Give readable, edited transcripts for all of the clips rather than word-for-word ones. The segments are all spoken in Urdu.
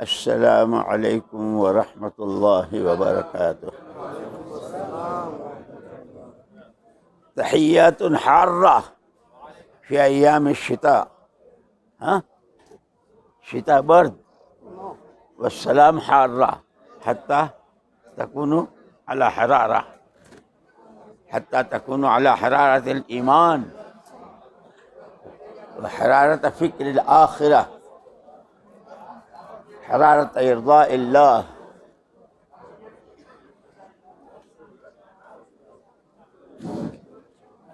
السلام عليكم ورحمة الله وبركاته. تحيات حارة في أيام الشتاء، شتاء برد، والسلام حارة حتى تكونوا على حرارة، حتى تكونوا على حرارة الإيمان وحرارة فكر الآخرة، حرارة إرضاء الله.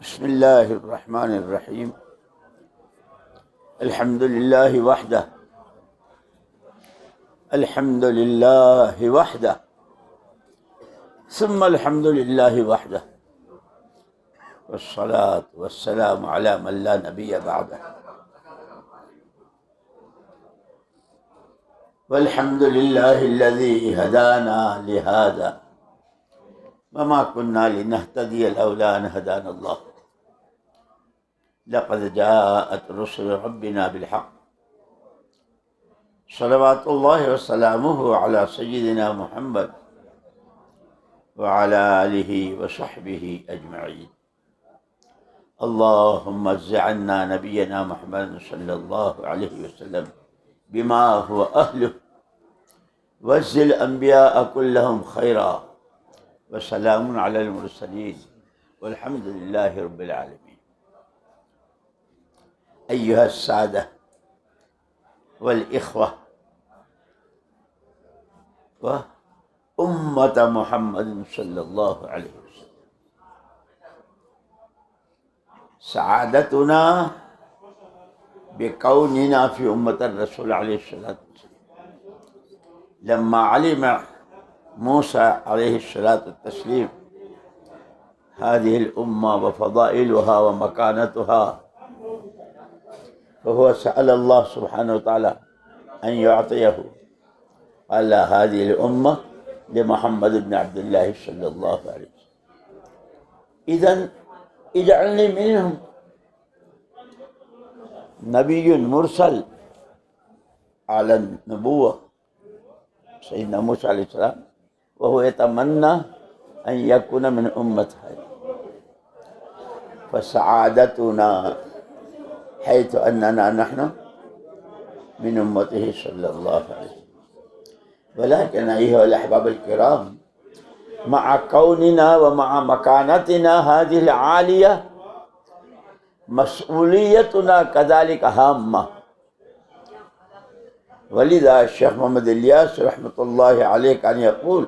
بسم الله الرحمن الرحيم. الحمد لله وحده، الحمد لله وحده، ثم الحمد لله وحده، والصلاة والسلام على من لا نبي بعده. والحمد لله الذي هدانا لهذا، وما كنا لنهتدي لولا أن هدانا الله. لقد جاءت رسل ربنا بالحق، صلوات الله وسلامه على سيدنا محمد وعلى آله وصحبه أجمعين. اللهم اجز عنا نبينا محمد صلى الله عليه وسلم بما هو أهله، واجز الأنبياء كلهم خيرا، وسلام على المرسلين، والحمد لله رب العالمين. أيها السادة والإخوة وأمة محمد صلى الله عليه وسلم، سعادتنا بكوننا في أمة الرسول عليه الصلاة والسلام. لما علم موسى عليه الصلاة والتسليم هذه الأمة وفضائلها ومكانتها، فهو سأل الله سبحانه وتعالى أن يعطيه، قال هذه الأمة لمحمد بن عبد الله صلى الله عليه وسلم، إذن اجعلني منهم، نبي مرسل على النبوة سيدنا موسى عليه السلام، وهو يتمنى أن يكون من أمته. فسعادتنا حيث أننا نحن من أمته صلى الله عليه وسلم. ولكن أيها الأحباب الكرام، مع كوننا ومع مكانتنا هذه العالية، مسؤوليتنا كذلك هامة. ولذا الشيخ محمد الياس رحمة الله عليه كان يقول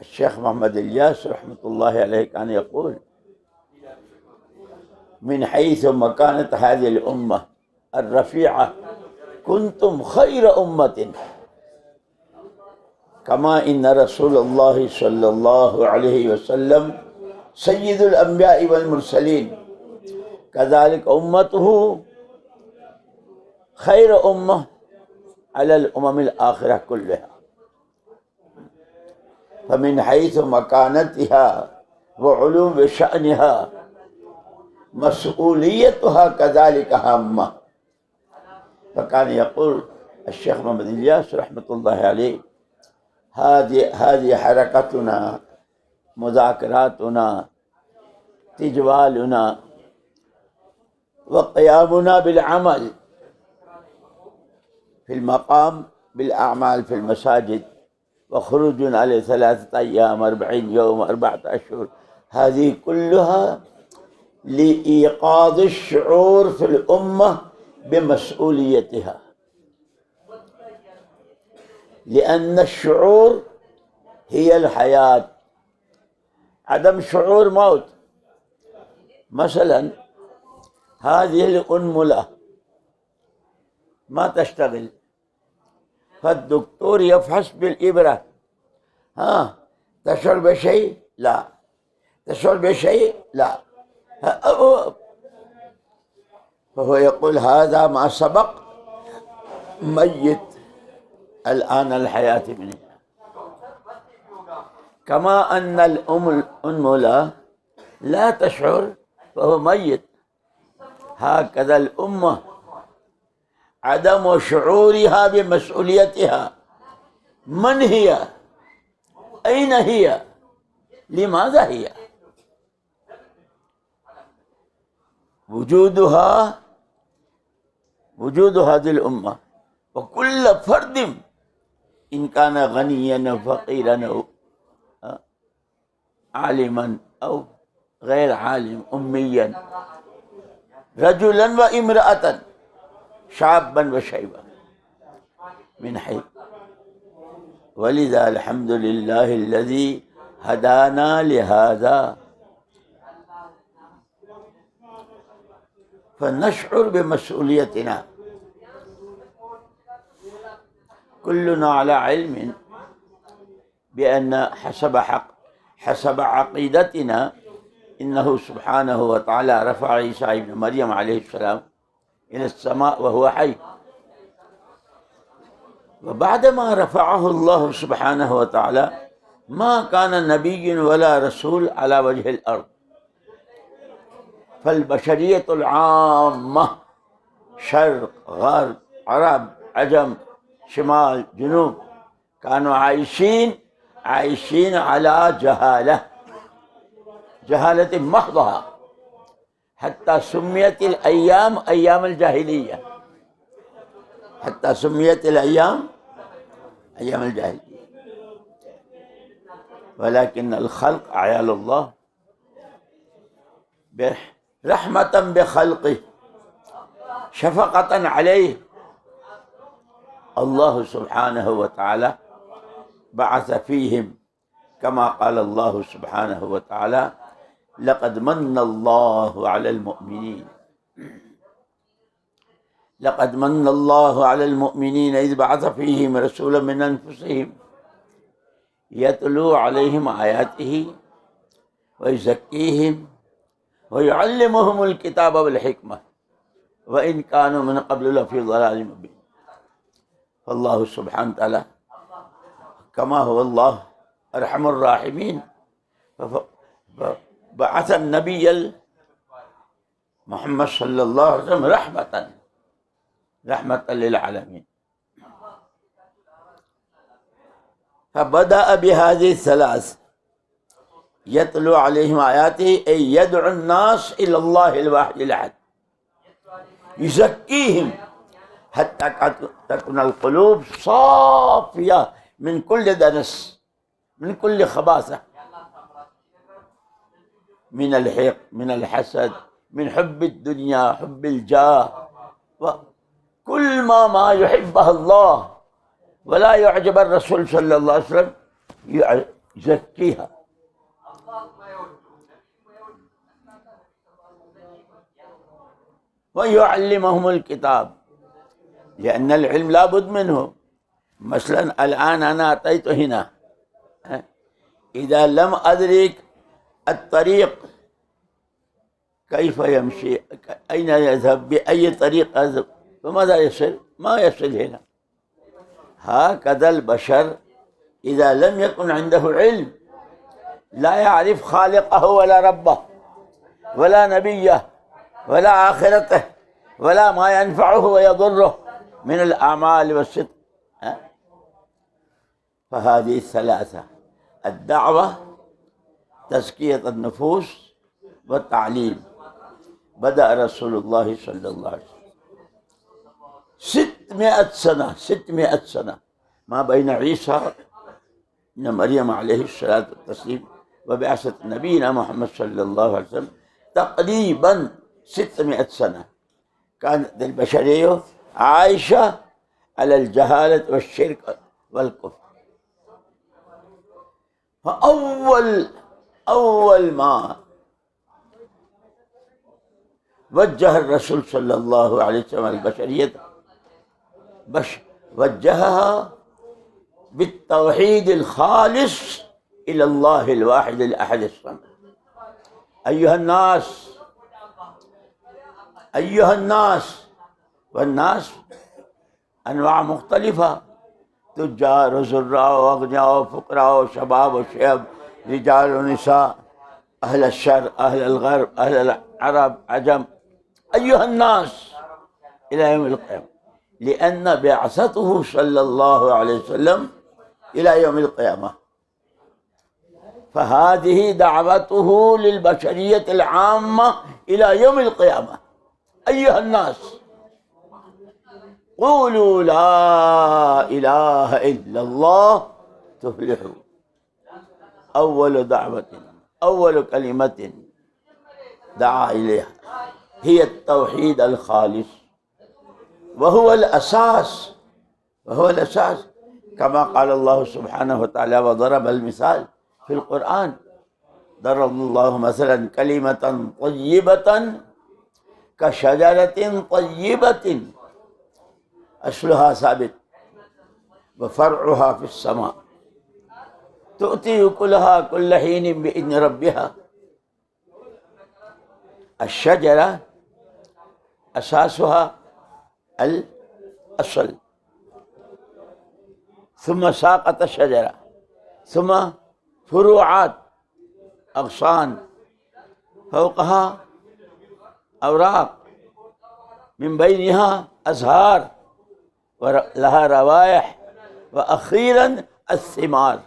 الشيخ محمد الياس رحمة الله عليه كان يقول من حيث مكانة هذه الأمة الرفيعة كنتم خير أمة، كما إن رسول الله صلى الله عليه وسلم سيد الأنبياء والمرسلين، كذلك أمته خير أمة على الأمم الآخرة كلها. فمن حيث مكانتها وعلوم شأنها مسؤوليتها كذلك هامة. فكان يقول الشيخ محمد الياس رحمة الله عليه هذه حركتنا، مذاكراتنا، تجوالنا، وقيامنا بالعمل في المقام بالأعمال في المساجد، وخروجنا على 3 أيام 40 يوم 4 أشهر، هذه كلها لإيقاظ الشعور في الأمة بمسؤوليتها، لأن الشعور هي الحياة، عدم شعور موت. مثلا هذه الأنملة ما تشتغل، فالدكتور يفحص بالإبرة، تشعر بشيء؟ لا. تشعر بشيء؟ لا. فهو يقول هذا ما سبق ميت، الآن الحياة منه. كما أن الأم لا تشعر فهو ميت، هكذا الأمة عدم شعورها بمسؤوليتها. من هي؟ أين هي؟ لماذا هي؟ وجود هذه الأمة، وكل فرد إن كان غنيا أو فقيرا أو عالما أو غير عالم، أميا، رجلا وامرأة، شابا وشيبا، من حيث. ولذا الحمد لله الذي هدانا لهذا، فنشعر بمسؤوليتنا. كلنا على علم بأن حسب عقيدتنا إنه سبحانه وتعالى رفع عيسى ابن مريم عليه السلام إلى السماء وهو حي، وبعدما رفعه الله سبحانه وتعالى ما كان نبي ولا رسول على وجه الأرض، فالبشرية العامة، شرق غرب، عرب عجم، شمال جنوب، كانوا عايشين على جهالة محضها، حتى سميت الأيام أيام الجاهلية، حتى سميت الأيام أيام الجاهلية. ولكن الخلق عيال الله، رحمة بخلقه، شفقة عليه، الله سبحانه وتعالى بعث فيهم كما قال الله سبحانه وتعالى: لقد من الله على المؤمنين، لقد من الله على المؤمنين إذ بعث فيهم رسولا من أنفسهم يتلو عليهم آياته ويزكيهم ويعلمهم الكتاب والحكمة وإن كانوا من قبل لفي ضلال مبين. فالله سبحانه وتعالى كما هو الله أرحم الراحمين بعث النبي محمد صلى الله عليه وسلم رحمة للعالمين. فبدأ بهذه الثلاث: يتلو عليهم آياته، أي يدعو الناس إلى الله الواحد الأحد، يزكيهم حتى تكون القلوب صافية من كل دنس، من كل خباثة، من الحقد، من الحسد، من حب الدنيا، حب الجاه، وكل ما يحبه الله ولا يعجب الرسول صلى الله عليه وسلم يزكيها. ويعلمهم الكتاب، لأن العلم لابد منه. مثلا الآن أنا أتيت هنا، إذا لم أدرك الطريق كيف يمشي، أين يذهب، بأي طريق أذهب، فماذا يصل؟ ما يصل هنا. هكذا البشر إذا لم يكن عنده علم لا يعرف خالقه ولا ربه ولا نبيه ولا آخرته ولا ما ينفعه ويضره من الأعمال والصدق. فهذه الثلاثة: الدعوة، تزكية النفوس، والتعليم. بدأ رسول الله صلى الله عليه وسلم 600 سنة ما بين عيسى ابن مريم عليه الصلاة والتسليم وبعثة نبينا محمد صلى الله عليه وسلم، تقريبا 600 سنة كانت البشرية عايشة على الجهالة والشرك والكفر. فأول ما وجه الرسول صلى الله عليه وسلم البشرية وجهها بالتوحيد الخالص إلى الله الواحد الأحد الصمد. أيها الناس، والناس أنواع مختلفة: تجار وزراء وأغنياء وفقراء وشباب وشيب رجال ونساء، أهل الشرق، أهل الغرب، أهل العرب، عجم، أيها الناس إلى يوم القيامة، لأن بعثته صلى الله عليه وسلم إلى يوم القيامة، فهذه دعوته للبشرية العامة إلى يوم القيامة. أيها الناس قولوا لا إله إلا الله تفلحوا. أول دعوة، أول كلمة دعا إليها هي التوحيد الخالص، وهو الأساس، وهو الأساس، كما قال الله سبحانه وتعالى وضرب المثال في القرآن: ضرب الله مثلا كلمة طيبة كشجرة طيبة أصلها ثابت وفرعها في السماء تؤتي أكلها كل حين بإذن ربها. الشجرة أساسها الأصل، ثم ساقط الشجرة، ثم فروعات، أغصان، فوقها أوراق، من بينها أزهار ولها روائح، وأخيرا الثمار.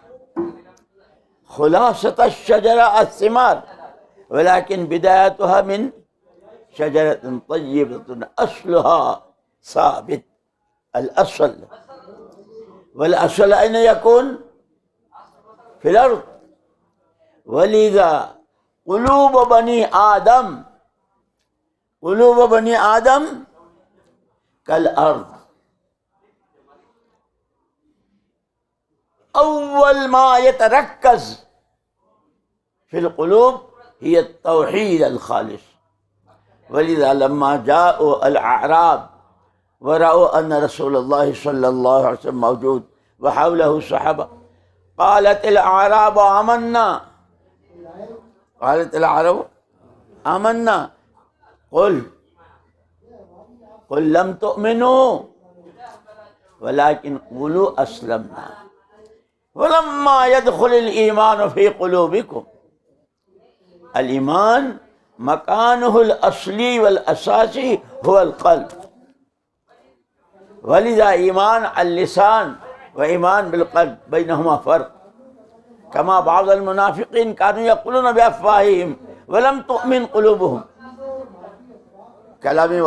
خلاصة الشجرة الثمار، ولكن بدايتها من شجرة طيبة أصلها ثابت، الأصل. والأصل أين يكون؟ في الأرض. ولذا قلوب بني آدم كالأرض. أول ما يتركز في القلوب هي التوحيد الخالص. ولذا لما جاءوا الأعراب ورأوا أن رسول الله صلى الله عليه وسلم موجود وحوله الصحابة، قالت الأعراب آمنا، قالت الأعراب آمنا، قل لم تؤمنوا ولكن قولوا أسلمنا ولما يدخل الإيمان في قلوبكم. الإيمان مكانه الأصلي والأساسي هو القلب. ولذا إيمان اللسان وإيمان بالقلب بينهما فرق. كما بعض المنافقين كانوا يقولون بأفواههم ولم تؤمن قلوبهم. كلامي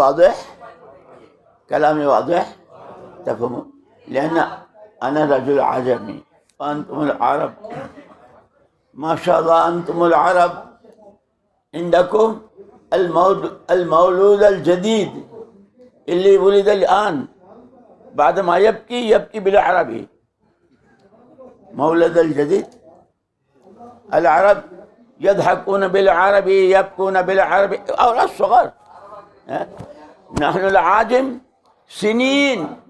واضح تفهموا؟ لأن أنا رجل عجمي وأنتم العرب، ما شاء الله أنتم العرب عندكم المولود الجديد اللي ولد الآن بعد ما يبكي بالعربي. مولد الجديد، العرب يضحكون بالعربي، يبكون بالعربي، أولاد صغار. نحن العاجم سنين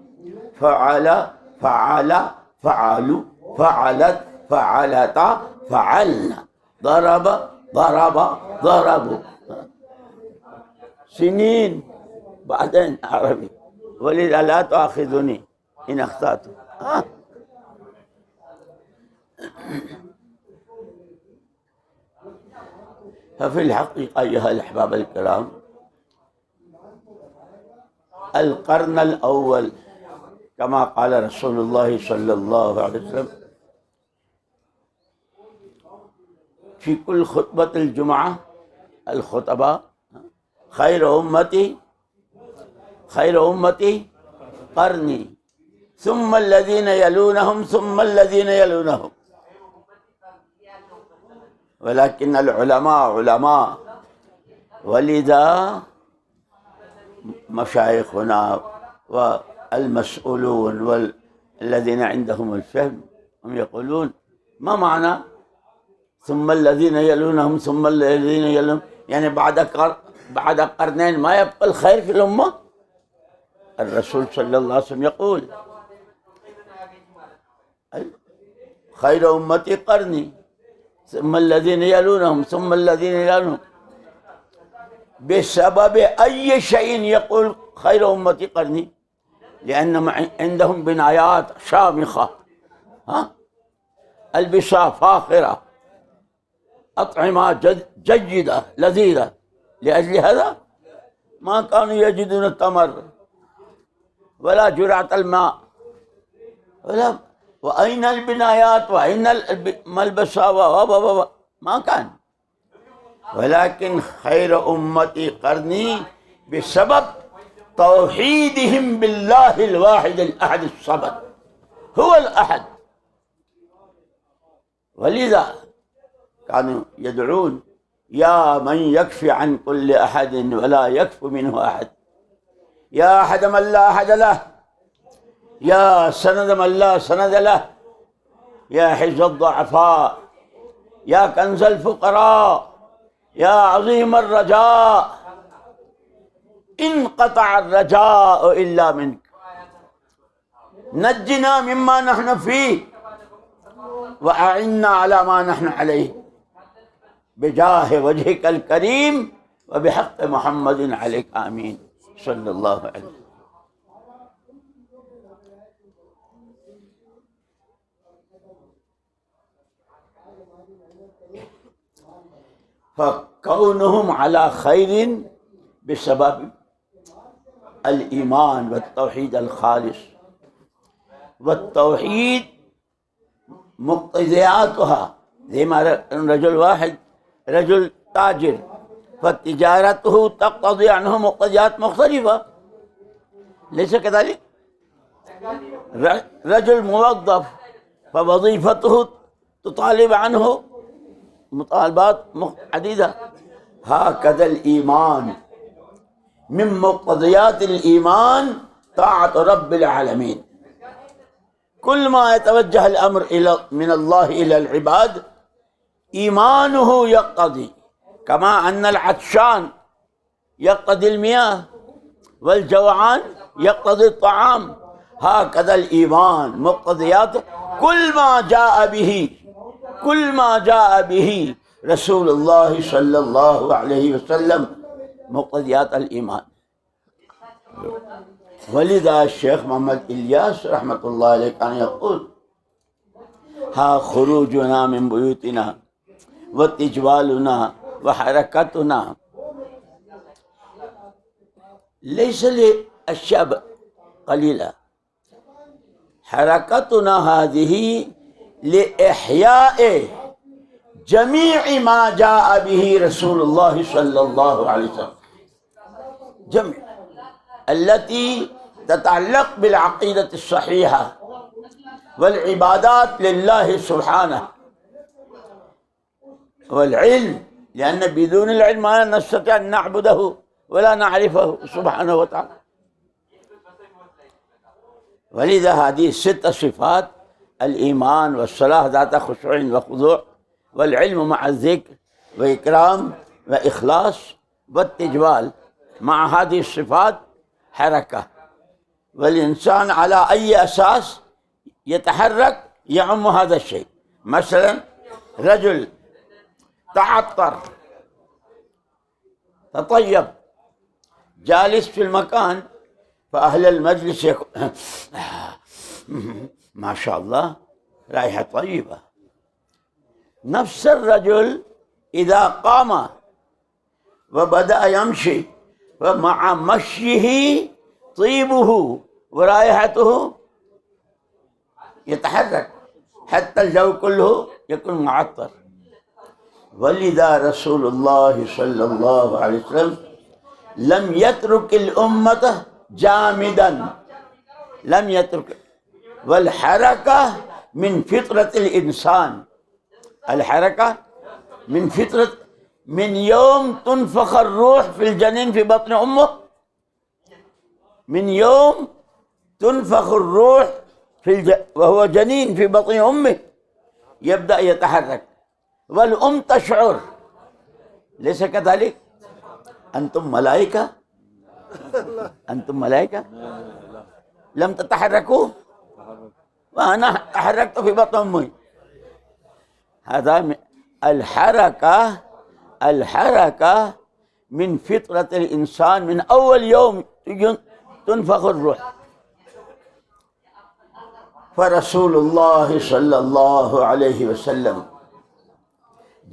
فعل، فعلوا، فعلت، فعلتا، فعلنا، ضربوا سنين، بعدين عربي. ولذا لا تؤاخذني إن أخطأت. ففي الحقيقة أيها الأحباب الكرام، القرن الأول كما قال رسول الله صلى الله عليه وسلم في كل خطبة الجمعة، الخطباء: خير أمتي قرني ثم الذين يلونهم ثم الذين يلونهم. ولكن العلماء علماء. ولذا مشايخنا والمسؤولون والذين عندهم الفهم هم يقولون: ما معنى ثم الذين يلونهم ثم الذين يلونهم؟ يعني بعد قرنين ما يبقى الخير في الأمة؟ الرسول صلى الله عليه وسلم يقول: خير أمتي قرني ثم الذين يلونهم ثم الذين يلونهم. بسبب أي شيء يقول خير أمتي قرني؟ لأن عندهم بنايات شامخة، ألبسة فاخرة، أطعمة جيدة لذيذة. لأجل هذا ما كانوا يجدون التمر ولا جرعة الماء ولا وأين البنايات وأين الملبسة ما كان. ولكن خير أمتي قرني بسبب توحيدهم بالله الواحد الأحد الصمد، هو الأحد. ولذا كانوا يدعون يا من يكفي عن كل أحد ولا يكفي منه أحد، يا أحد من لا أحد له، يا سند من لا سند له، يا حجز الضعفاء، يا كنز الفقراء، يا عظيم الرجاء، انقطع الرجاء إلا منك، نجنا مما نحن فيه وأعنا على ما نحن عليه بجاه وجهك الكريم وبحق محمد عليك آمين صلى الله عليه وسلم. فكونهم على خير بسبب الإيمان والتوحيد الخالص، والتوحيد مقتضياتها زي ما رجل واحد رجل تاجر فتجارته تقتضي عنه مقتضيات مختلفة، ليس كذلك؟ رجل موظف فوظيفته تطالب عنه مطالبات عديدة. هكذا الإيمان من مقتضيات الإيمان طاعة رب العالمين. كل ما يتوجه الأمر من الله إلى العباد إيمانه يقتضي، كما أن العطشان يقتضي المياه والجوعان يقتضي الطعام، هكذا الإيمان مقتضياته كل ما جاء به رسول الله صلى الله عليه وسلم مقتضيات الإيمان. ولذا الشيخ محمد إلياس رحمة الله عليه كان يقول ها خروجنا من بيوتنا وتجوالنا وحركتنا ليس لأشياء قليلة، حركتنا هذه لإحياء جميع ما جاء به رسول الله صلى الله عليه وسلم، جميع التي تتعلق بالعقيدة الصحيحة والعبادات لله سبحانه والعلم، لأن بدون العلم ما نستطيع أن نعبده ولا نعرفه سبحانه وتعالى. ولذا هذه الست صفات الإيمان والصلاة ذات خشوع وخضوع والعلم مع الذكر وإكرام وإخلاص والتجوال مع هذه الصفات حركة. والإنسان على أي أساس يتحرك يعم هذا الشيء. مثلا رجل تعطر تطيب جالس في المكان فأهل المجلس يقول ما شاء الله رائحة طيبة. نفس الرجل إذا قام وبدأ يمشي ومع مشيه طيبه ورائحته يتحرك حتى الجو كله يكون معطر. ولذا رسول الله صلى الله عليه وسلم لم يترك الأمة جامدا، لم يترك. والحركة من فطرة الإنسان، الحركة من فطرة، من يوم تنفخ الروح في الجنين في بطن أمه، من يوم تنفخ الروح وهو جنين في بطن أمه يبدأ يتحرك، والأم تشعر. ليس كذلك؟ أنتم ملائكة؟ أنتم ملائكة؟ لم تتحركوا؟ وأنا تحركت في بطن أمي. هذا الحركة من فطرة الإنسان من أول يوم تنفخ الروح. فرسول الله صلى الله عليه وسلم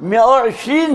120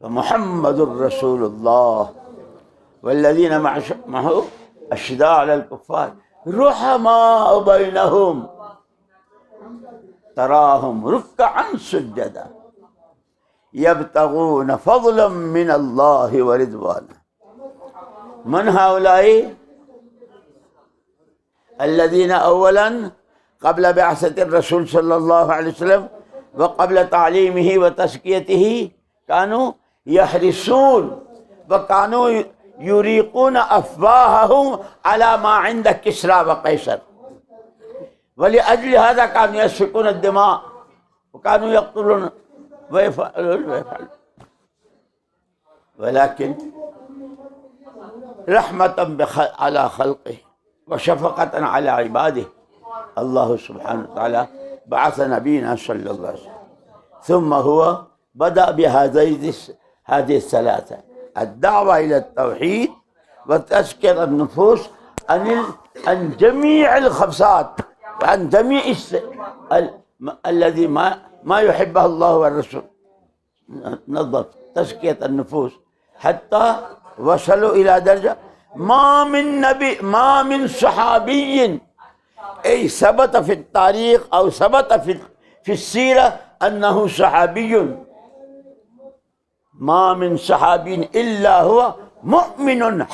ومحمد رسول الله والذين معه أشداء على الكفار رحماء بينهم تراهم ركعا سجدا يبتغون فضلا من الله ورضوانه. من هؤلاء؟ الذين أولا قبل بعثة الرسول صلى الله عليه وسلم وقبل تعليمه وتزكيته كانوا يحرصون وكانوا يريقون أفواههم على ما عند كسرى وقيصر، ولأجل هذا كانوا يسفكون الدماء وكانوا يقتلون ويفعلون. ولكن رحمة على خلقه وشفقة على عباده الله سبحانه وتعالى بعث نبينا صلى الله عليه وسلم، ثم هو بدأ بهذه الثلاثة: الدعوة إلى التوحيد وتزكية النفوس عن جميع الخبثات وعن جميع الذي ما يحبه الله والرسول. نظف تزكية النفوس حتى وصلوا إلى درجة ما من صحابي أي ثبت في التاريخ أو ثبت في السيرة أنه صحابي، ما من صحابي إلا هو مؤمن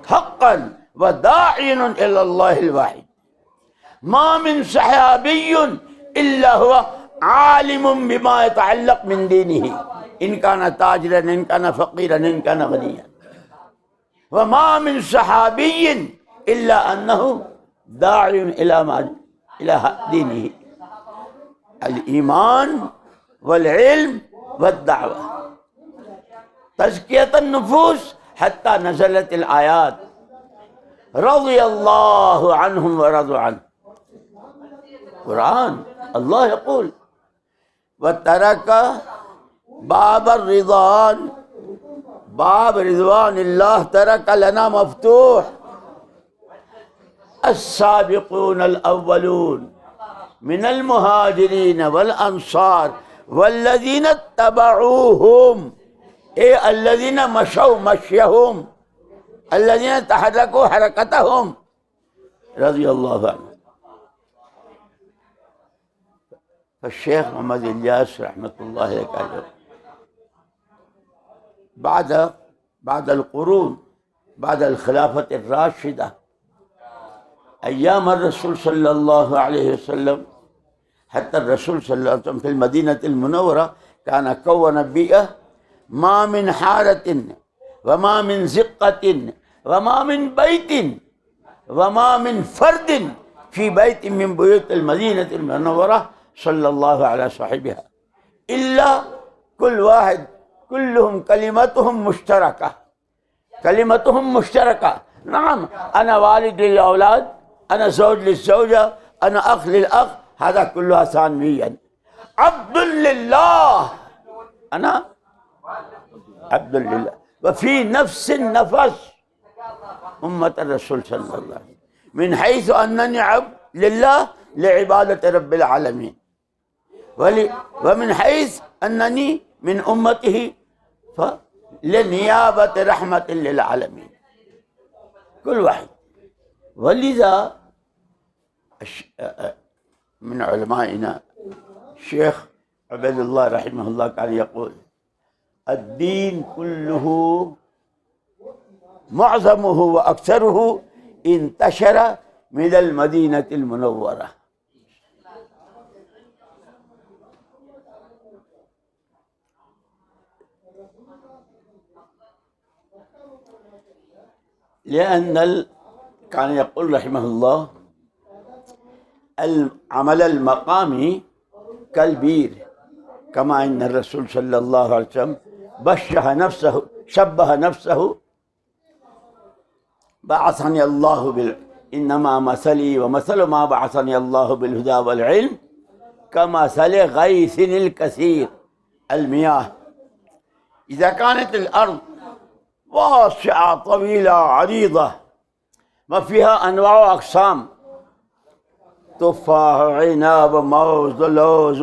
حقا وداعٍ إلى الله الواحد. ما من صحابي إلا هو عالم بما يتعلق من دينه، إن كان تاجرا إن كان فقيرا إن كان غنيا. وما من صحابي إلا أنه داعٍ إلى دينه، الإيمان والعلم والدعوة. تزكية النفوس حتى نزلت الآيات رضي الله عنهم ورضوا عنه. القرآن الله يقول: وترك باب الرضوان، باب رضوان الله ترك لنا مفتوح. السابقون الأولون من المهاجرين والأنصار والذين اتبعوهم، أي الذين مشوا مشيهم، الذين تحركوا حركتهم، رضي الله عنهم. فالشيخ محمد إلياس رحمة الله عليه بعد القرون، بعد الخلافة الراشدة، أيام الرسول صلى الله عليه وسلم، حتى الرسول صلى الله عليه وسلم في المدينة المنورة كان كون بيئة ما من حارة وما من زقة وما من بيت وما من فرد في بيت من بيوت المدينة المنورة صلى الله على صاحبها إلا كلهم كلمتهم مشتركة. نعم، أنا والد للأولاد، أنا زوج للزوجة، أنا أخ للأخ، هذا كلها ثانويا. عبد لله، أنا عبد لله. وفي نفس النفس أمة الرسول صلى الله عليه وسلم، من حيث أنني عبد لله لعبادة رب العالمين، ومن حيث أنني من أمته لنيابة رحمة للعالمين، كل واحد. ولذا من علمائنا الشيخ عبد الله رحمه الله كان يقول: الدين كله معظمه وأكثره انتشر من المدينة المنورة. لأن كان يقول رحمه الله: العمل المقامي كالبير، كما أن الرسول صلى الله عليه وسلم شبه نفسه: بعثني الله إنما مثلي ومثل ما بعثني الله بالهدى والعلم كمثل غيث الكثير المياه. إذا كانت الأرض واسعة طويلة عريضة ما فيها أنواع وأقسام، تفاح عنب موز لوز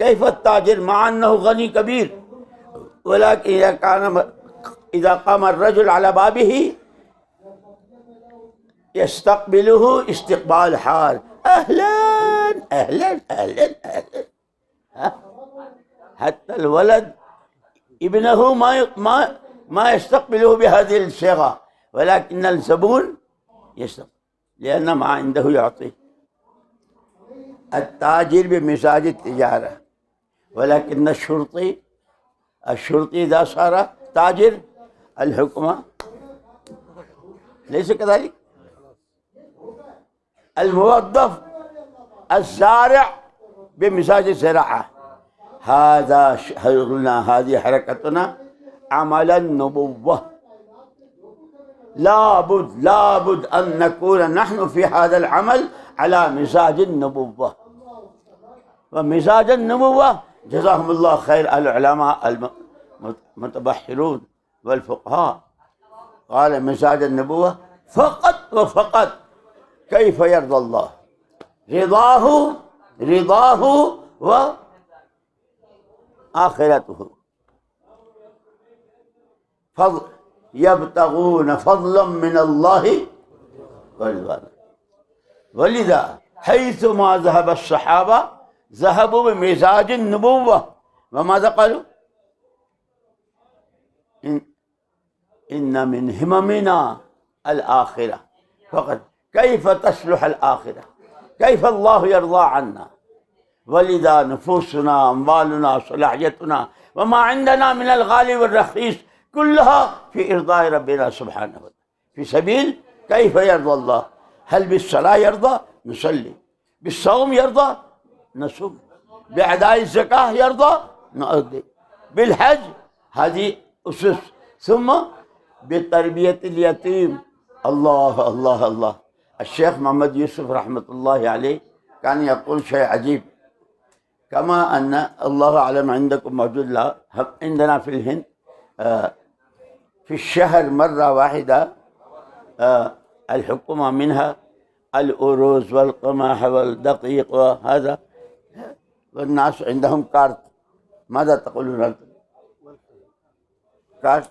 كيف التاجر مع أنه غني كبير، ولكن إذا قام الرجل على بابه يستقبله استقبال حال، أهلا أهلا أهلا أهلا. حتى الولد ابنه ما يستقبله بهذه الصيغة، ولكن الزبون يستقبل لأن ما عنده يعطي. التاجر بمزاج التجارة، ولكن الشرطي إذا صار تاجر الحكومة ليس كذلك. الموظف الزارع بمزاج الزراعة. هذا قلنا هذه حركتنا عمل النبوة. لابد أن نكون نحن في هذا العمل على مزاج النبوة. ومزاج النبوة جزاهم الله خير العلماء المتبحرون والفقهاء، قال مزاج النبوة فقط وفقط كيف يرضى الله، رضاه وآخرته، يبتغون فضلا من الله ورضوانه. ولذا حيثما ذهب الصحابة ذهبوا بمزاج النبوة، وماذا قالوا؟ إن من هممنا الآخرة فقط. كيف تصلح الآخرة؟ كيف الله يرضى عنا؟ ولذا نفوسنا، أموالنا، صلاحيتنا، وما عندنا من الغالي والرخيص كلها في إرضاء ربنا سبحانه وتعالى، في سبيل كيف يرضى الله. هل بالصلاة يرضى؟ نصلي. بالصوم يرضى؟ نصوم. بأداء الزكاة يرضى؟ نؤدي. بالحج هذه أسس. ثم بتربية اليتيم. الله الله الله. الشيخ محمد يوسف رحمة الله عليه كان يقول شيء عجيب، كما أن الله أعلم عندكم موجود، لا عندنا في الهند في الشهر مرة واحدة الحكومة منها الأرز والقمح والدقيق وهذا، والناس عندهم كارت. ماذا تقولون أنتم؟ كارت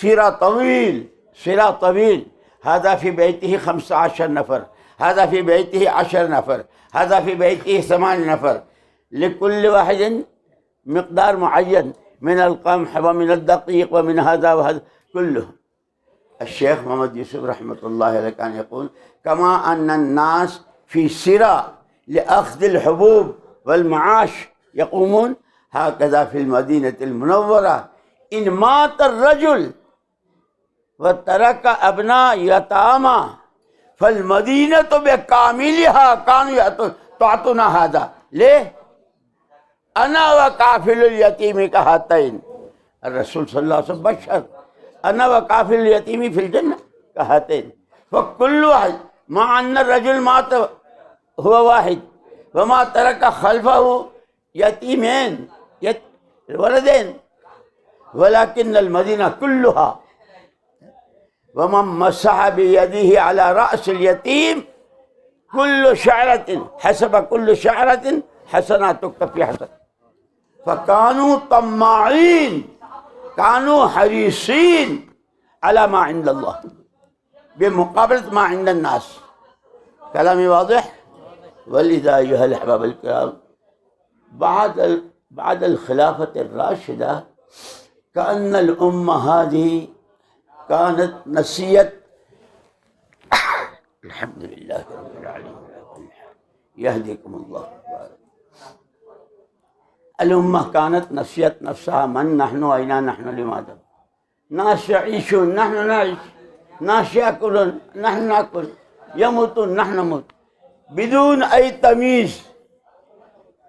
سيرة طويل. هذا في بيته 15 نفر، هذا في بيته 10 نفر، هذا في بيته 8 نفر، لكل واحد مقدار معين من القمح ومن الدقيق ومن هذا وهذا كله. الشيخ محمد يوسف رحمة الله عليه كان يقول كما أن الناس في سيرة لأخذ الحبوب والمعاش يقومون، هكذا في المدينة المنورة إن مات الرجل وترك أبناء يتامى فالمدينة بكاملها كانوا تعطونا هذا. ليه؟ أنا وكافل اليتيم كهاتين. الرسول صلى الله عليه وسلم بشر أنا وكافل اليتيم في الجنة كهاتين. فكل واحد مع أن الرجل مات هو واحد وما ترك خلفه يتيمين ولدين، ولكن المدينة كلها ومن مسح بيده على رأس اليتيم كل شعرة حسب كل شعرة حسنة تكتب في حسنة. فكانوا طماعين، كانوا حريصين على ما عند الله بمقابلة ما عند الناس. كلامي واضح؟ ولذا أيها الأحباب الكرام بعد الخلافة الراشدة كأن الأمة هذه كانت نسيت. الحمد لله رب العالمين يهديكم الله. الأمة كانت نسيت نفسها، من نحن وأين نحن لماذا. ناس يعيشون نحن نعيش، ناس يأكلون نحن نأكل، يموتون نحن نموت، بدون أي تمييز.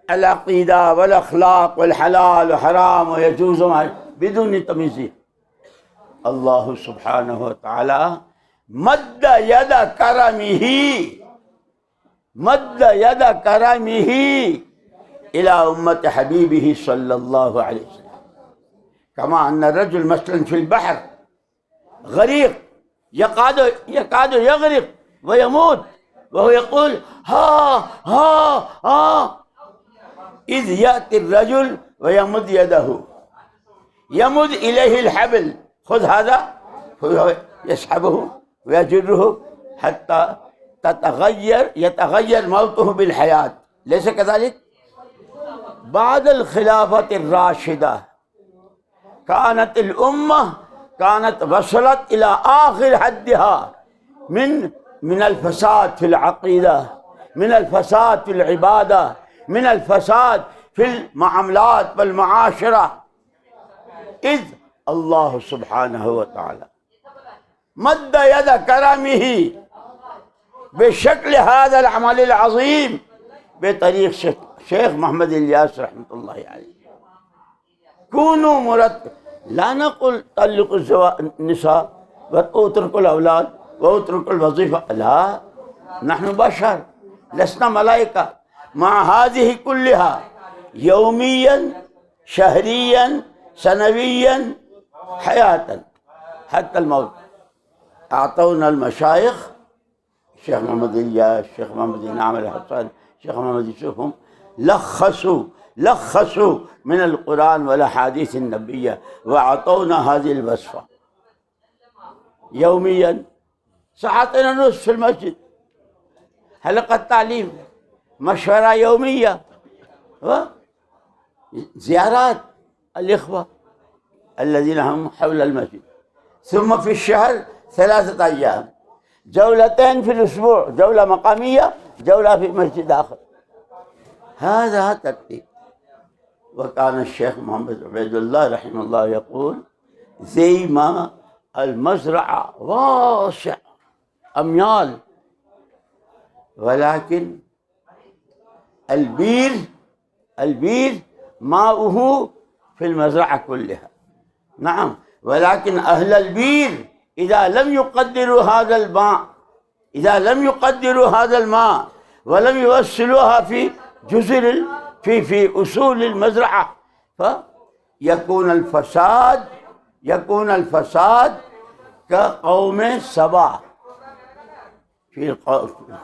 العقيدة والأخلاق والحلال وحرام ويجوز بدون تمييز. الله سبحانه وتعالى مد يد كرمه إلى أمة حبيبه صلى الله عليه وسلم. كما أن الرجل مثلا في البحر غريق يكاد يغرق ويموت، وهو يقول ها ها ها، إذ يأتي الرجل ويمد يده، يمد إليه الحبل، خذ هذا، يسحبه ويجره حتى يتغير موته بالحياة. ليس كذلك؟ بعد الخلافة الراشدة كانت الأمة وصلت إلى آخر حدها من الفساد في العقيدة، من الفساد في العبادة، من الفساد في المعاملات والمعاشرة، إذ الله سبحانه وتعالى مد يد كرمه بشكل هذا العمل العظيم بطريق شيخ محمد الياس رحمة الله عليه. كونوا لا نقول طلقوا النساء واتركوا الأولاد واتركوا الوظيفة، لا، نحن بشر لسنا ملائكة. مع هذه كلها يوميا شهريا سنويا حياة حتى الموت أعطونا المشايخ، الشيخ محمد الياس، الشيخ محمد نعم الحسن، الشيخ محمد يوسف، هم لخصوا من القرآن والأحاديث النبية وأعطونا هذه الوصفة. يوميا ساعتين ونصف في المسجد، حلقة تعليم، مشورة يومية، زيارات الإخوة الذين هم حول المسجد، ثم في الشهر 3 أيام، جولتين في الأسبوع، جولة مقامية، جولة في مسجد آخر. هذا ترتيب. وكان الشيخ محمد عبيد الله رحمه الله يقول زي ما المزرعة واسع أميال، ولكن البير ماؤه في المزرعة كلها. نعم، ولكن أهل البير إذا لم يقدروا هذا الماء ولم يوصلوها في جزر في أصول المزرعة، فيكون الفساد كقوم سبا.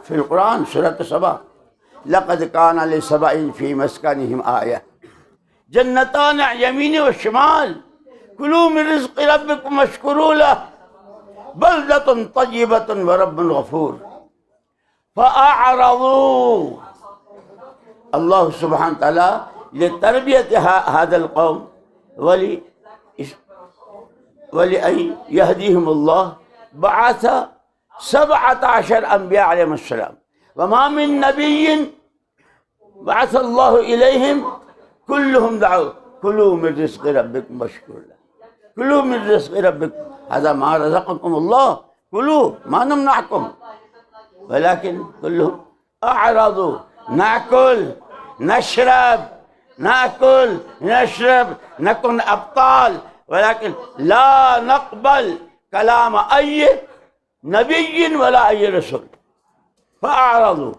في القرآن سورة سبا، لقد كان لسبأ في مسكنهم آية جنتان عن يمين والشمال كلوا من رزق ربكم واشكروا له بلدة طيبة ورب غفور. فأعرضوا الله سبحانه وتعالى لتربية هذا القوم ولأن يهديهم الله بعث 17 أنبياء عليهم السلام، وما من نبي بعث الله إليهم كلهم دعوا كلوا من رزق ربكم واشكروا له، كلوا من رزق ربكم، هذا ما رزقكم الله كلوا، ما نمنعكم، ولكن كلهم أعرضوا. نأكل نشرب نكون أبطال، ولكن لا نقبل كلام أي نبي ولا أي رسول، فأعرضوا.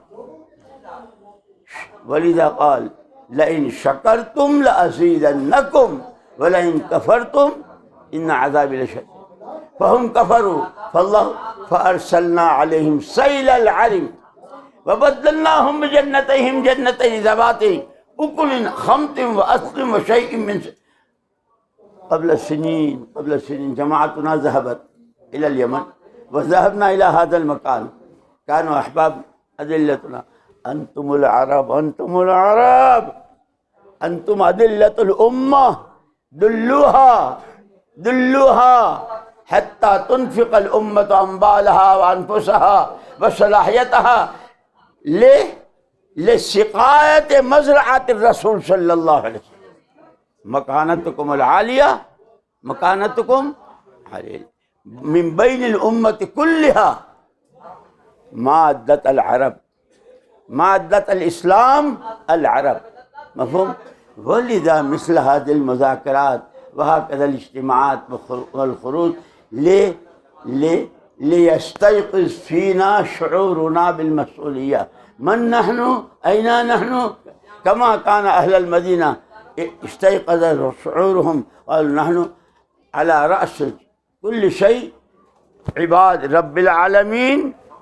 ولذا قال لئن شكرتم لأزيدنكم ولئن كفرتم إن عذابي لشديد. فهم كفروا فأرسلنا عليهم سيل العرم وبدلناهم بجنتين ذوات أكل خمط وأثل وشيء من قبل سنين جماعتنا ذهبت إلى اليمن وذهبنا إلى هذا المكان، كانوا أحباب أدلتنا، أنتم العرب أنتم أدلة الأمة، دلوها حتى تنفق الأمة أموالها وأنفسها وصلاحيتها لسقاية مزرعة الرسول صلى الله عليه وسلم. مكانتكم العالية من بين الأمة كلها مادة الإسلام العرب، مفهوم؟ ولذا مثل هذه المذاكرات وهكذا الاجتماعات والخروج ليستيقظ فينا شعورنا بالمسؤولية. من نحن؟ أين نحن؟ كما كان أهل المدينة استيقظ شعورهم، قالوا نحن على رأس كل شيء عباد رب العالمين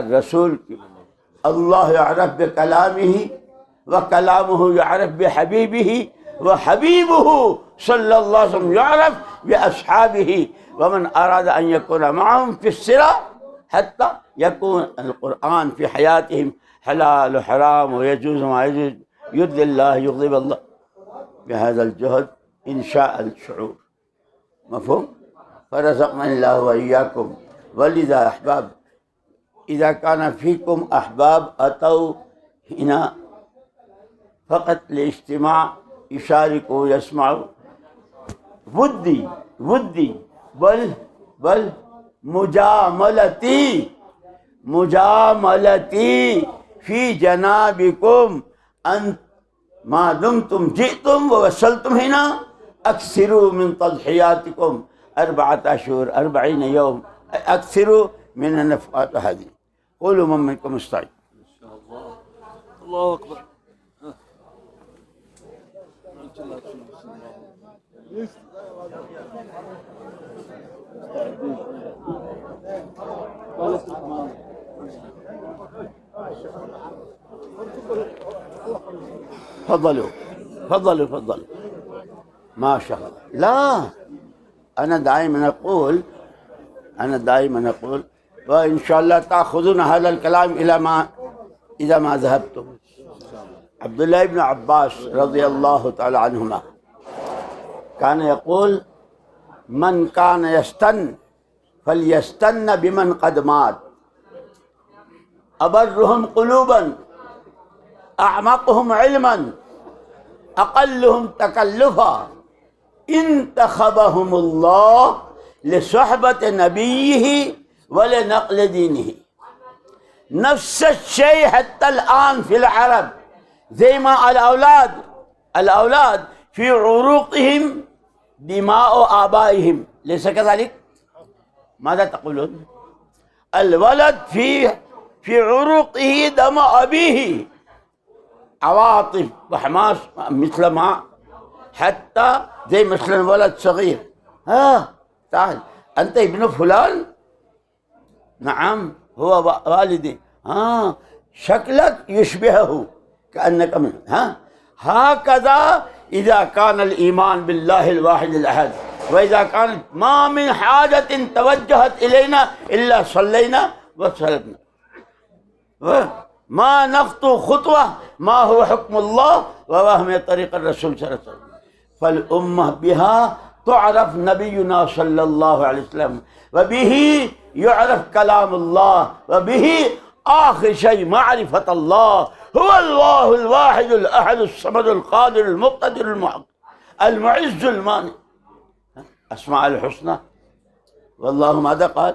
الرسول الله يعرف بكلامه وكلامه يعرف بحبيبه وحبيبه صلى الله عليه وسلم يعرف بأصحابه ومن أراد أن يكون معهم في السر حتى يكون القرآن في حياتهم حلال وحرام ويجوز وما يجوز يرضي الله يغضب الله بهذا الجهد إن شاء الشعور. مفهوم؟ فرزقنا الله وإياكم. ولذا أحباب إذا كان فيكم أحباب أتوا هنا فقط لاجتماع يشاركوا يسمعوا ودي بل مجاملتي في جنابكم أن ما دمتم جئتم ووصلتم هنا أكثروا من تضحياتكم 4 أشهر 40 يوم أكثروا من النفقات هذه. قولوا من منكم مستعد. الله أكبر. تفضلوا ما شاء الله. لا أنا دائما أقول وإن شاء الله تأخذون هذا الكلام إلى ما ذهبتم. عبد الله بن عباس رضي الله تعالى عنهما كان يقول من كان يستن فليستن بمن قد مات أبرهم قلوبا أعمقهم علما أقلهم تكلفا انتخبهم الله لصحبة نبيه ولنقل دينه. نفس الشيء حتى الآن في العرب زي ما الأولاد في عروقهم دماء آبائهم ليس كذلك؟ ماذا تقولون؟ الولد في عروقه دم أبيه عواطف وحماس مثل ما حتى زي مثلا ولد صغير تعال أنت ابن فلان نعم هو والدي شكلك يشبهه كأنك منه هكذا إذا كان الإيمان بالله الواحد الأحد وإذا كانت ما من حاجة توجهت إلينا إلا صلينا وسلمنا ما نخطو خطوة ما هو حكم الله ووهم طريق الرسول صلى الله عليه وسلم. فالأمة بها تعرف نبينا صلى الله عليه وسلم وبه يعرف كلام الله وبه آخر شيء معرفة الله هو الله الواحد الأحد الصمد القادر المقتدر المعز المانع. أسماء الحسنى والله ماذا قال؟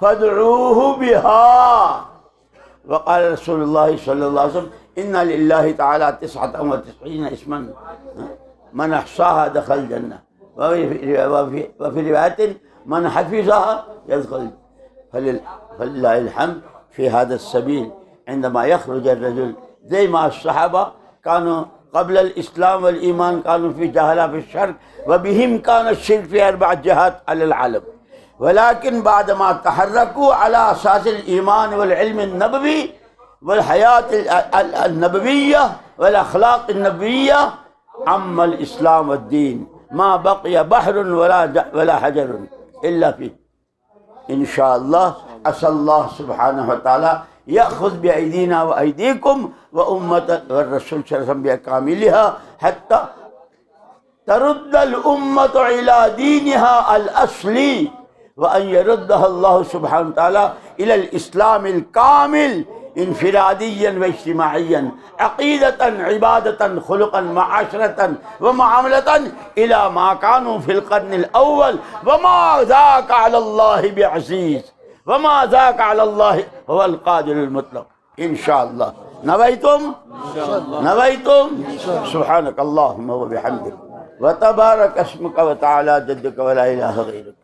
فادعوه بها وقال رسول الله صلى الله عليه وسلم إن لله تعالى 99 اسما من أحصاها دخل الجنة وفي رواية من حفظها يدخل. فلله الحمد في هذا السبيل عندما يخرج الرجل زي ما الصحابة كانوا قبل الإسلام والإيمان كانوا في جهالة في الشرق، وبهم كان الشرك في 4 جهات على العالم، ولكن بعدما تحركوا على أساس الإيمان والعلم النبوي والحياة النبوية والأخلاق النبوية عم الإسلام والدين، ما بقي بحر ولا حجر إلا فيه. إن شاء الله أسأل الله سبحانه وتعالى يأخذ بأيدينا وأيديكم وأمة والرسول صلى الله عليه وسلم بكاملها حتى ترد الأمة إلى دينها الأصلي، وأن يردها الله سبحانه وتعالى إلى الإسلام الكامل انفراديا واجتماعيا، عقيدة عبادة خلقا معاشرة ومعاملة إلى ما كانوا في القرن الأول. وما ذاك على الله بعزيز، وما ذاك على الله هو القادر المطلق. إن شاء الله نويتم؟ نويتم؟ سبحانك اللهم وبحمدك وتبارك اسمك وتعالى جدك ولا إله غيرك.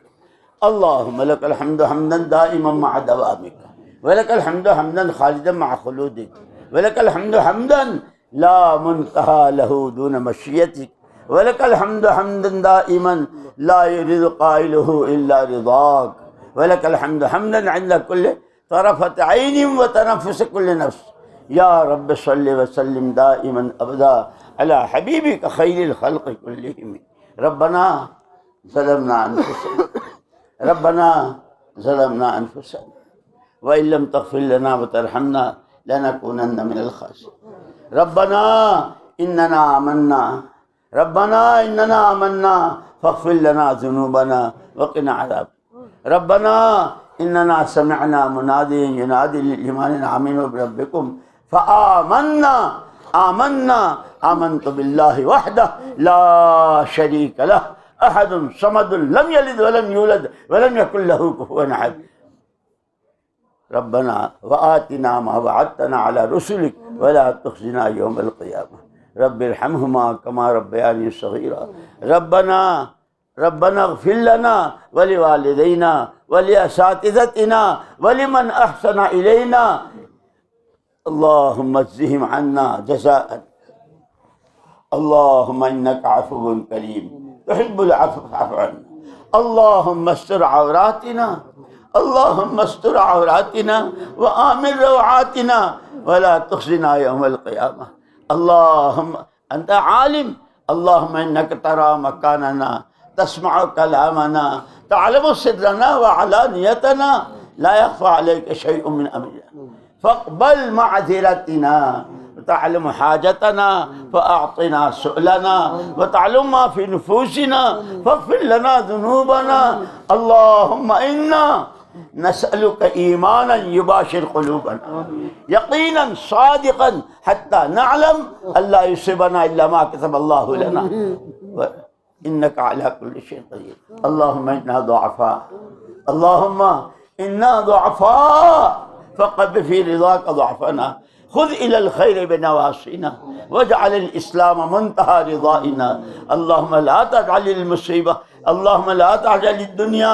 اللهم لك الحمد حمدا دائما مع دوامك، ولك الحمد حمدا خالدا مع خلودك، ولك الحمد حمدا لا منتهى له دون مشيتك، ولك الحمد حمدا دائما لا يريد قائله إلا رضاك، ولك الحمد حمدا عند كل طرفة عين وتنفس كل نفس. يا رب صل وسلم دائما أبدا على حبيبك خير الخلق كلهم. ربنا ظلمنا أنفسنا، ربنا ظلمنا أنفسنا وإن لم تغفر لنا وترحمنا لنكونن من الخاسرين. ربنا إننا آمنا، ربنا إننا آمنا فاغفر لنا ذنوبنا وقنا عذاب. ربنا إننا سمعنا مناديا ينادي للإيمان آمنوا بربكم فآمنا. آمنت بالله وحده لا شريك له أحد صمد لم يلد ولم يولد ولم يكن له كفوا أحد. ربنا وآتنا ما وعدتنا على رسلك ولا تخزنا يوم القيامة. رب ارحمهما كما ربياني صغيرا. ربنا اغفر لنا ولوالدينا ولأساتذتنا ولمن أحسن إلينا. اللهم اجزهم عنا جزاء. اللهم إنك عفو كريم تحب العفو فاعف عنا. اللهم استر عوراتنا، اللهم استر عوراتنا وآمن روعاتنا ولا تخزنا يوم القيامة. اللهم أنت عالم، اللهم إنك ترى مكاننا، تسمع كلامنا، تعلم سرنا وعلانيتنا، لا يخفى عليك شيء من أمرنا، فاقبل معذرتنا، وتعلم حاجتنا فأعطنا سؤلنا، وتعلم ما في نفوسنا فاغفر لنا ذنوبنا. اللهم إنا نسألك إيمانا يباشر قلوبنا، يقينا صادقا حتى نعلم أن لا يصيبنا إلا ما كتب الله لنا، إنك على كل شيء قدير. اللهم إنا ضعفاء، اللهم إنا ضعفاء فقد في رضاك ضعفنا. خذ إلى الخير بنواصينا واجعل الإسلام منتهى رضائنا. اللهم لا تجعل المصيبة، اللهم لا تجعل الدنيا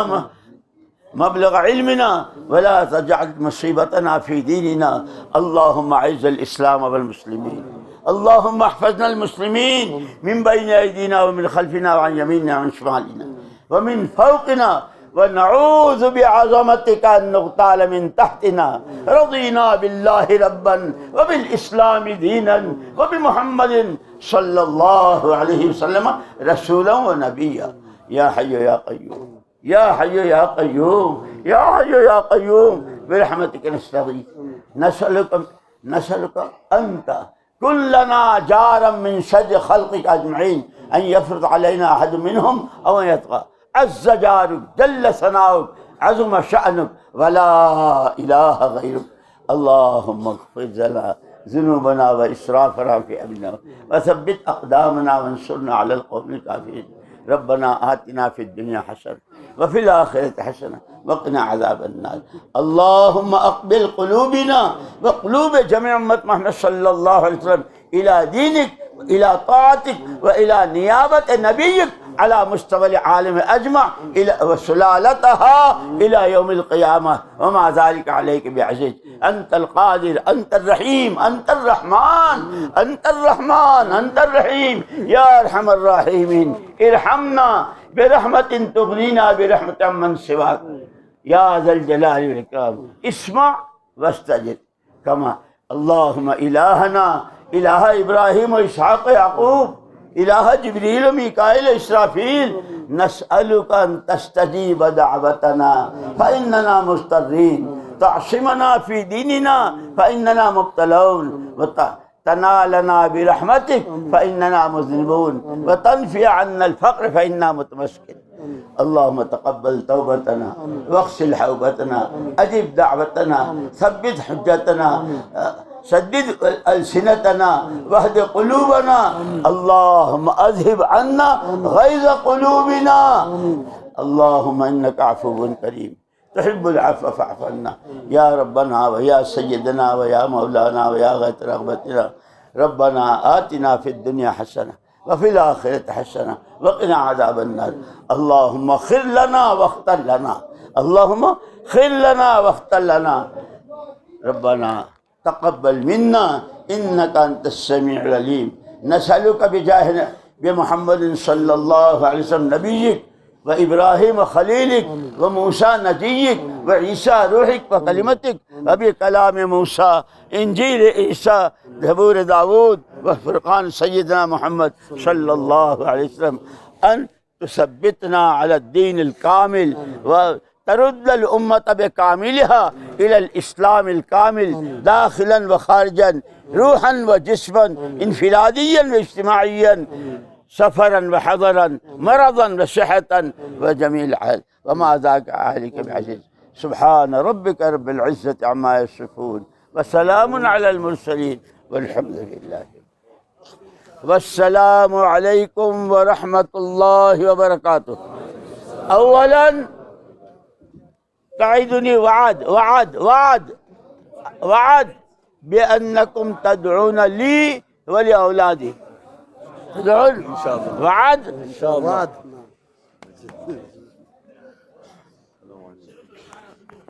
مبلغ علمنا ولا تجعل مصيبتنا في ديننا. اللهم أعز الإسلام والمسلمين، اللهم احفظنا المسلمين من بين أيدينا ومن خلفنا وعن يميننا وعن شمالنا ومن فوقنا، ونعوذ بعظمتك أن نغتال من تحتنا. رضينا بالله ربا وبالإسلام دينا وبمحمد صلى الله عليه وسلم رسولا ونبيا. يا حي يا قيوم، يا حي يا قيوم، يا حي يا قيوم برحمتك نستغيث. نسألك أنت كلنا جارا من شر خلقك أجمعين أن يفرض علينا أحد منهم أو أن يطغى. عز جارك جل ثناؤك عظم شأنك ولا إله غيرك. اللهم اغفر لنا ذنوبنا وإسرافنا في أمرنا وثبت أقدامنا وانصرنا على القوم الكافرين. ربنا آتنا في الدنيا حسنة وفي الآخرة حسنة وقنا عذاب النار. اللهم أقبل قلوبنا وقلوب جميع أمة محمد صلى الله عليه وسلم إلى دينك وإلى طاعتك وإلى نيابة نبيك على مستوى العالم أجمع وسلالتها إلى يوم القيامة، وما ذلك عليك بعزيز. أنت القادر، أنت الرحيم، أنت الرحمن، أنت الرحمن، أنت الرحيم يا أرحم الراحمين. ارحمنا برحمة تغنينا برحمة من سواك يا ذا الجلال والإكرام. اسمع واستجب كما اللهم إلهنا إله إبراهيم وإسحاق ويعقوب، إله جبريل وميكائيل وإسرافيل، نسألك أن تستجيب دعوتنا فإننا مضطرين، تعصمنا في ديننا فإننا مبتلون، وتنالنا برحمتك فإننا مذنبون، وتنفي عنا الفقر فإنا متمسكين. اللهم تقبل توبتنا واغسل حوبتنا، أجب دعوتنا، ثبت حجتنا، سدد ألسنتنا واهد قلوبنا. اللهم أذهب عنا غيظ قلوبنا. اللهم إنك عفو كريم تحب العفو فاعف عنا يا ربنا ويا سيدنا ويا مولانا ويا غاية رغبتنا. ربنا آتنا في الدنيا حسنة وفي الآخرة حسنة وقنا عذاب النار. اللهم خير لنا واختر لنا، اللهم خير لنا واختر لنا. ربنا تقبل منا إنك أنت السميع العليم. نسألك بجاه بمحمد صلى الله عليه وسلم نبيك وإبراهيم خليلك وموسى نبيك وعيسى روحك وكلمتك وبكلام موسى إنجيل عيسى زبور داود وفرقان سيدنا محمد صلى الله عليه وسلم أن تثبتنا على الدين الكامل وترد الأمة بكاملها إلى الإسلام الكامل داخلا وخارجا، روحا وجسما، انفراديا واجتماعيا، سفرا وحضرا، مرضا وصحة وجميع الحال، وما ذاك عليك بعزيز. سبحان ربك رب العزة عما يصفون وسلام على المرسلين والحمد لله. والسلام عليكم ورحمة الله وبركاته. أولا تعيدني وعد بأنكم تدعون لي ولأولادي. تدعون إن شاء الله. وعد إن شاء الله.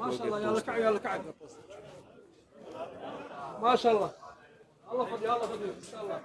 ما شاء الله يلا كعب يلا كعب ما شاء الله الله خذ يلا خذ ان شاء الله.